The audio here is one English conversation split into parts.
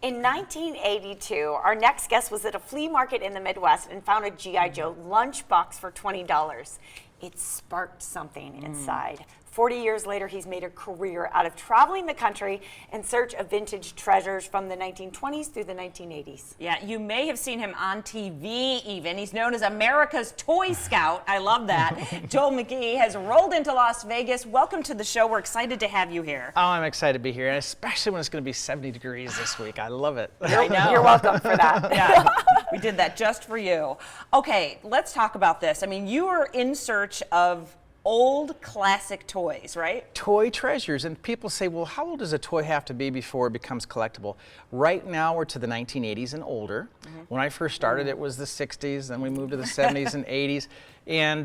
In 1982, our next guest was at a flea market in the Midwest and found a G.I. Joe lunchbox for $20. It sparked something inside. 40 years later, he's made a career out of traveling the country in search of vintage treasures from the 1920s through the 1980s. Yeah, you may have seen him on TV even. He's known as America's Toy Scout. I love that. Joel Magee has rolled into Las Vegas. Welcome to the show. We're excited to have you here. Oh, I'm excited to be here, and especially when it's going to be 70 degrees this week. I love it. I know. You're welcome for that. Yeah, we did that just for you. Okay, let's talk about this. I mean, you are in search of old classic toys, right? Toy treasures, and people say, well, how old does a toy have to be before it becomes collectible? Right now, we're to the 1980s and older. When I first started, it was the 60s, then we moved to the 70s and 80s, and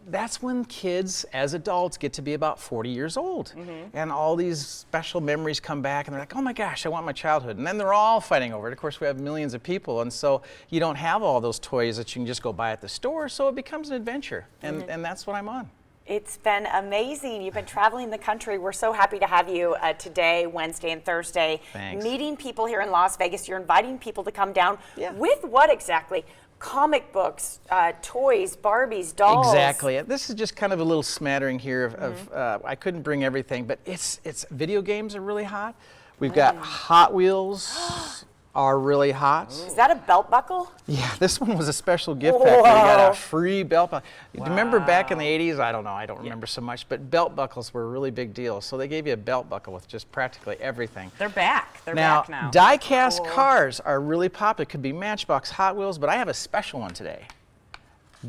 that's when kids, as adults, get to be about 40 years old, and all these special memories come back, and they're like, oh my gosh, I want my childhood, and then they're all fighting over it. Of course, we have millions of people, and so you don't have all those toys that you can just go buy at the store, so it becomes an adventure, and that's what I'm on. It's been amazing. You've been traveling the country. We're so happy to have you today, Wednesday and Thursday. Thanks. Meeting people here in Las Vegas. You're inviting people to come down. Yeah. With what exactly? Comic books, toys, Barbies, dolls. Exactly. This is just kind of a little smattering here of I couldn't bring everything, but it's video games are really hot. We've got Hot Wheels are really hot. Is that a belt buckle? Yeah, this one was a special gift pack. We got a free belt buckle. Wow. Remember back in the 80s? I don't know. I don't remember so much, but belt buckles were a really big deal. So they gave you a belt buckle with just practically everything. They're back. They're back now. Die-cast cars are really popular. It could be Matchbox, Hot Wheels, but I have a special one today.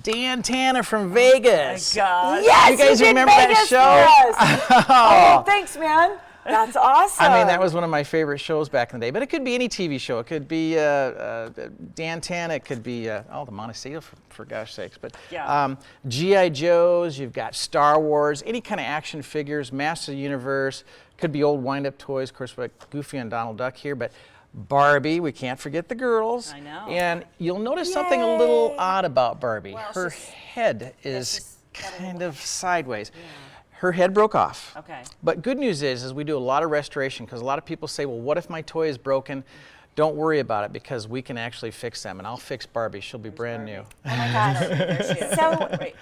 Dan Tanner from Vegas. Oh my God. Yes, you guys did remember Vegas that show? for us. Oh, thanks, man. That's awesome. I mean, that was one of my favorite shows back in the day. But it could be any TV show. It could be Dan Tanner. It could be the Montecito, for gosh sakes. But G.I. Joes. You've got Star Wars. Any kind of action figures. Masters of the Universe. Could be old wind-up toys. Of course, we got Goofy and Donald Duck here. But Barbie. We can't forget the girls. I know. And you'll notice something a little odd about Barbie. Well, her head is kind of sideways. Her head broke off. Okay. But good news is we do a lot of restoration, because a lot of people say, well, what if my toy is broken? Don't worry about it, because we can actually fix them, and I'll fix Barbie. She'll be brand new. Oh my gosh. There she is. So Wait,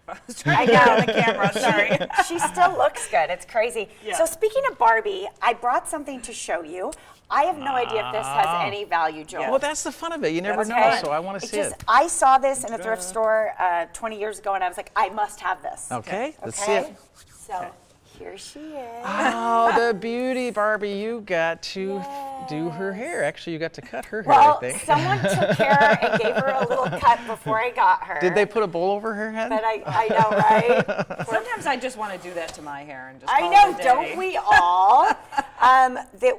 I was trying to get on the camera, sorry. she still looks good. It's crazy. Yeah. So speaking of Barbie, I brought something to show you. I have no idea if this has any value, Joel. Well, that's the fun of it. You never know, Okay. so I want to see it. I saw this in a thrift store 20 years ago, and I was like, I must have this. Okay, let's see it. So here she is. Oh, the beauty, Barbie. You got to do her hair. Actually, you got to cut her hair, Well, I think. someone took care and gave her a little cut before I got her. Did they put a bowl over her head? But I know, right? Sometimes I just want to do that to my hair and just I call know, it a day. don't we all?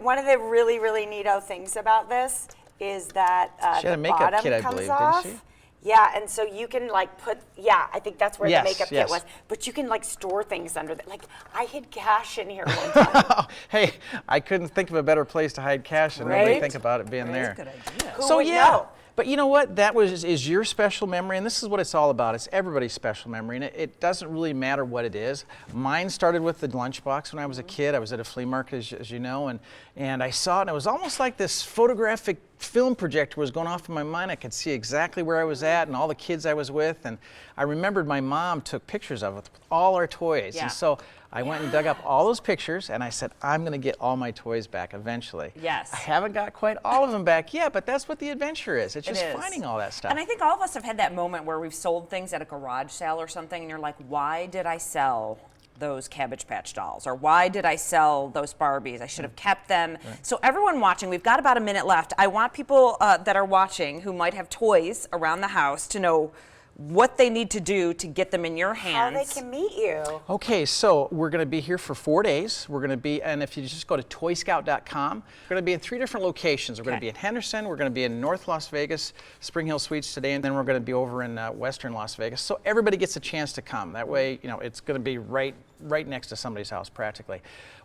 One of the really, really neato things about this is that She had the a makeup bottom kit, I comes believe, off. didn't she? Yeah, and so you can like put, I think that's where Yes, the makeup yes. kit was. But you can like store things under that. Like I hid cash in here one time. Hey, I couldn't think of a better place to hide cash and nobody Right? think about it being there. That's a good idea. Who So would yeah, know? but you know what? That is your special memory, and this is what it's all about. It's everybody's special memory, and it doesn't really matter what it is. Mine started with the lunchbox when I was a kid. I was at a flea market, as you know, and I saw it, and it was almost like this photographic film projector was going off in my mind. I could see exactly where I was at and all the kids I was with, and I remembered my mom took pictures of it with all our toys, Yeah. and so I went and dug up all those pictures, and I said, I'm going to get all my toys back eventually. Yes. I haven't got quite all of them back yet, but that's what the adventure is. It's just is. finding all that stuff. And I think all of us have had that moment where we've sold things at a garage sale or something, and you're like, why did I sell those Cabbage Patch dolls? Or why did I sell those Barbies? I should have kept them. Right. So everyone watching, we've got about a minute left. I want people that are watching who might have toys around the house to know what they need to do to get them in your hands. How they can meet you. Okay, so we're going to be here for 4 days. We're going to be, and if you just go to toyscout.com, we're going to be in 3 different locations. We're going to be in Henderson, we're going to be in North Las Vegas, Spring Hill Suites today, and then we're going to be over in Western Las Vegas. So everybody gets a chance to come. That way, you know, it's going to be right next to somebody's house practically.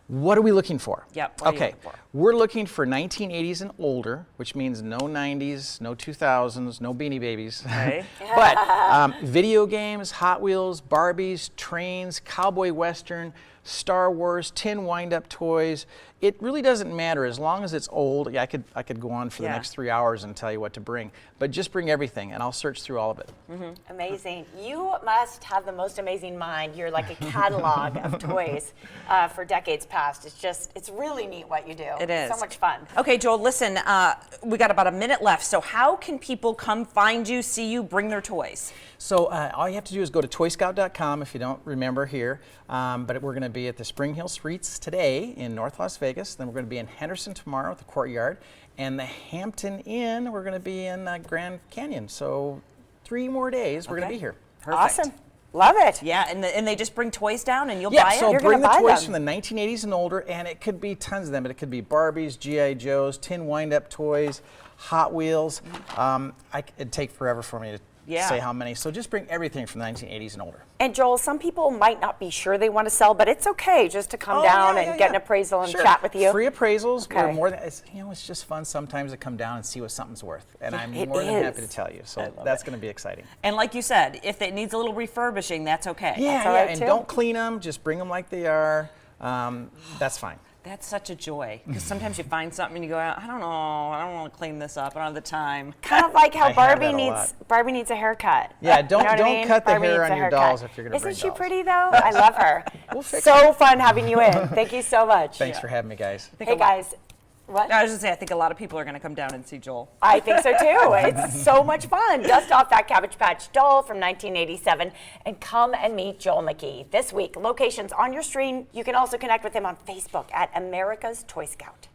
What are we looking for? Yep. What are you Okay. looking for? We're looking for 1980s and older, which means no 90s, no 2000s, no Beanie Babies. Okay. But video games, Hot Wheels, Barbies, trains, cowboy western, Star Wars, tin wind-up toys. It really doesn't matter as long as it's old. Yeah, I could go on for the next 3 hours and tell you what to bring, but just bring everything, and I'll search through all of it. Amazing. You must have the most amazing mind. You're like a catalog of toys for decades past. It's really neat what you do. It is. So much fun. Okay, Joel, listen, we got about a minute left. So how can people come find you, see you, bring their toys? So all you have to do is go to toyscout.com if you don't remember here. But we're going to be at the Spring Hill Suites today in North Las Vegas. Then we're going to be in Henderson tomorrow at the Courtyard. And the Hampton Inn, we're going to be in Grand Canyon. So 3 more days we're going to be here. Perfect. Awesome. Love it. Yeah, and they just bring toys down and you'll Yeah, buy it? so You're bring the gonna buy toys them. from the 1980s and older, and it could be tons of them, but it could be Barbies, G.I. Joes, tin wind-up toys, Hot Wheels. It'd take forever for me to say how many, so just bring everything from the 1980s and older. And Joel, some people might not be sure they want to sell, but it's okay just to come down and get an appraisal and chat with you. Free appraisals. Okay. We're more than, it's just fun sometimes to come down and see what something's worth, and I'm more than happy to tell you. So that's going to be exciting. And like you said, if it needs a little refurbishing, that's okay. Yeah, all right, and too. don't clean them. Just bring them like they are. That's fine. That's such a joy, because sometimes you find something and you go, I don't know, I don't want to clean this up, I don't have the time. Kind of like how I have that a lot. Barbie needs a haircut. Yeah, don't You know what I don't mean? cut the Barbie hair needs on a your haircut. dolls if you're going to bring Isn't she dolls. pretty though? I love her. We'll fix So fun having you in. Thank you so much. Thanks for having me, guys. Hey guys, what? I was just saying, I think a lot of people are going to come down and see Joel. I think so too. It's so much fun. Dust off that Cabbage Patch doll from 1987 and come and meet Joel Magee. This week, locations on your screen. You can also connect with him on Facebook at America's Toy Scout.